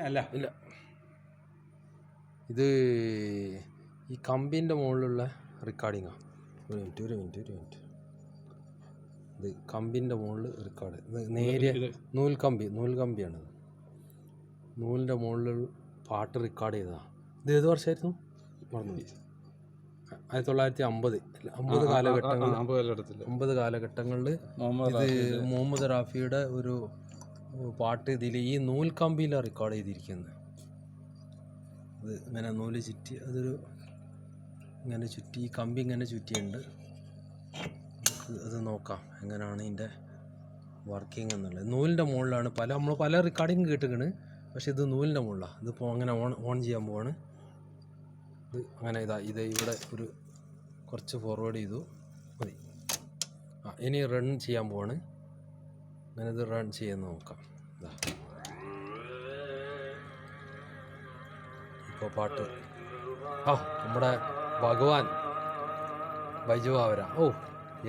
അല്ല ഇല്ല. ഇത് ഈ കമ്പിൻ്റെ മുകളിലുള്ള റെക്കോർഡിങ്ങാണ്. ഒരു മിനിറ്റ്. ഇത് കമ്പിൻ്റെ മുകളിൽ റെക്കോർഡ്. ഇത് നേരിയ നൂൽക്കമ്പിയാണിത്. നൂലിൻ്റെ മുകളിൽ പാട്ട് റെക്കോർഡ് ചെയ്തതാണ്. ഇത് ഏത് വർഷമായിരുന്നു? 1950 കാലഘട്ടങ്ങളിൽ ഇത് മുഹമ്മദ് റാഫിയുടെ ഒരു പാട്ട് ഇതിൽ ഈ നൂൽക്കമ്പിയിലാണ് റെക്കോർഡ് ചെയ്തിരിക്കുന്നത്. അത് ഇങ്ങനെ നൂല് ചുറ്റി അതൊരു ഇങ്ങനെ ചുറ്റി ഈ കമ്പി ഇങ്ങനെ ചുറ്റിയുണ്ട്. അത് നോക്കാം എങ്ങനെയാണ് ഇതിൻ്റെ വർക്കിംഗ് എന്നുള്ളത്. നൂലിൻ്റെ മുകളിലാണ് നമ്മൾ പല റെക്കോർഡിങ് കേട്ടിരിക്കണ്. പക്ഷെ ഇത് നൂലിൻ്റെ മുകളിലാണ്. ഇതിപ്പോൾ അങ്ങനെ ഓൺ ചെയ്യാൻ പോവാണ്. ഇത് അങ്ങനെ ഇത് ഇവിടെ ഒരു കുറച്ച് ഫോർവേഡ് ചെയ്തു മതി. ഇനി റൺ ചെയ്യാൻ പോവാണ്. അങ്ങനെ ഇത് റൺ ചെയ്യാൻ നോക്കാം. ഇപ്പോൾ പാട്ട് നമ്മുടെ ഭഗവാൻ ബൈജു ബാവര.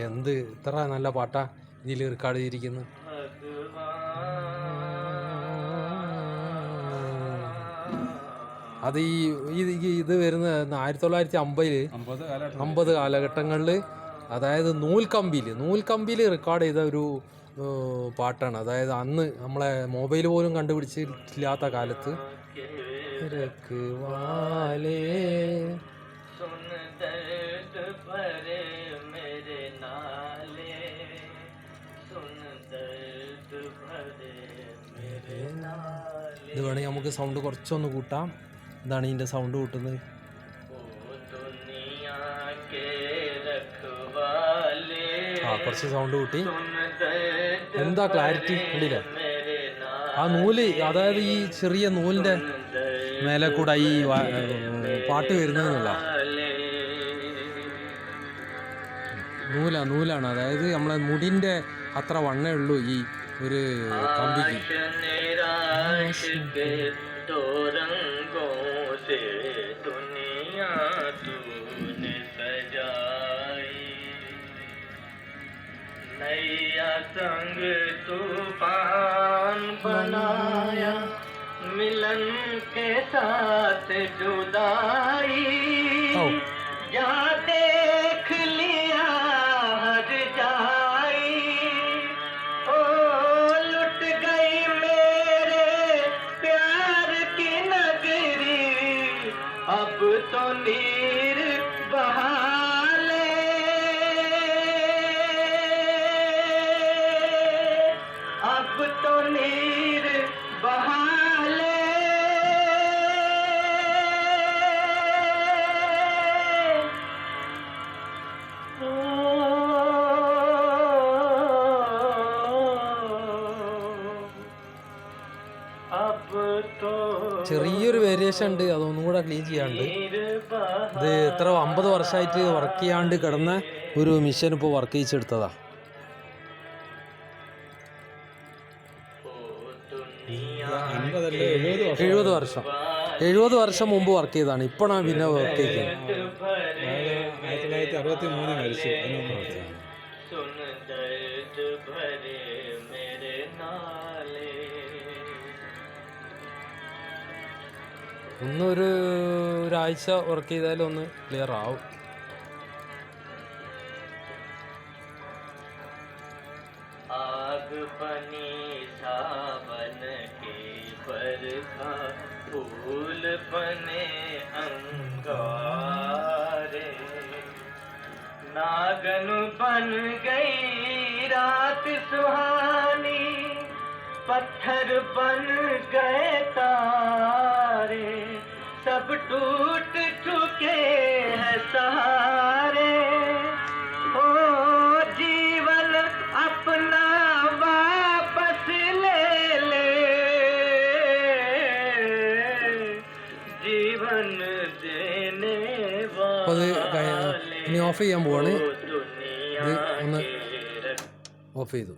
എന്ത് ഇത്ര നല്ല പാട്ടാ ഇതിൽ റെക്കോർഡ് ചെയ്തിരിക്കുന്നു. അത് ഇത് വരുന്നത് 1950 കാലഘട്ടങ്ങളിൽ, അതായത് നൂൽക്കമ്പിയിൽ റെക്കോർഡ് ചെയ്ത ഒരു പാട്ടാണ്. അതായത് അന്ന് നമ്മളെ മൊബൈൽ പോലും കണ്ടുപിടിച്ചില്ലാത്ത കാലത്ത്. ഇത് വേണമെങ്കിൽ നമുക്ക് സൗണ്ട് കുറച്ചൊന്ന് കൂട്ടാം. ഇതാണ് ഇതിൻ്റെ സൗണ്ട് കൂട്ടുന്നത്. കുറച്ച് സൗണ്ട് കൂട്ടി. എന്താ ക്ലാരിറ്റി കണ്ടില്ലേ? ആ നൂല്, അതായത് ഈ ചെറിയ നൂലിൻ്റെ മേലെ കൂടെ ഈ പാട്ട് വരുന്നതെന്നല്ല. നൂലാണ്. അതായത് നമ്മളെ മുടിൻ്റെ അത്ര വണ്ണേ ഉള്ളൂ ഈ ഒരു കമ്പിക്ക്. संग तूफान बनाया, मिलन के साथ जुदाई, जा देख लिया हर जाई, ओ लुट गई मेरे प्यार की नगरी, अब तो नीर बहा तो नीर बहाले, ചെറിയൊരു വേരിയേഷൻ ഉണ്ട്. അതൊന്നും കൂടെ ക്ലീൻ ചെയ്യാണ്ട്. ഇത് എത്ര 50 വർഷമായിട്ട് വർക്ക് ചെയ്യാണ്ട് കിടന്ന ഒരു മിഷൻ ഇപ്പോൾ വർക്ക് ചെയ്യിച്ചെടുത്തതാ. 70 വർഷം മുമ്പ് വർക്ക് ചെയ്തതാണ്. ഇപ്പോഴാണ് പിന്നെ വർക്ക് ചെയ്യുന്നത്. 1963 മരിച്ചു. ഒരാഴ്ച വർക്ക് ചെയ്താലും ഒന്ന് ക്ലിയർ ആവും. आग बनी सावन के बरखा, फूल बने अंगारे, नागन बन गई रात सुहानी, पत्थर बन गए तारे, सब टूट चुके हैं सहारे, ओ जीवन अपना वापस ले ले, जीवन देने वाले, ഇനി ഓഫ് ചെയ്യാൻ പോവാണ്. ഇത് ഒന്ന് ഓഫ് ചെയ്തു.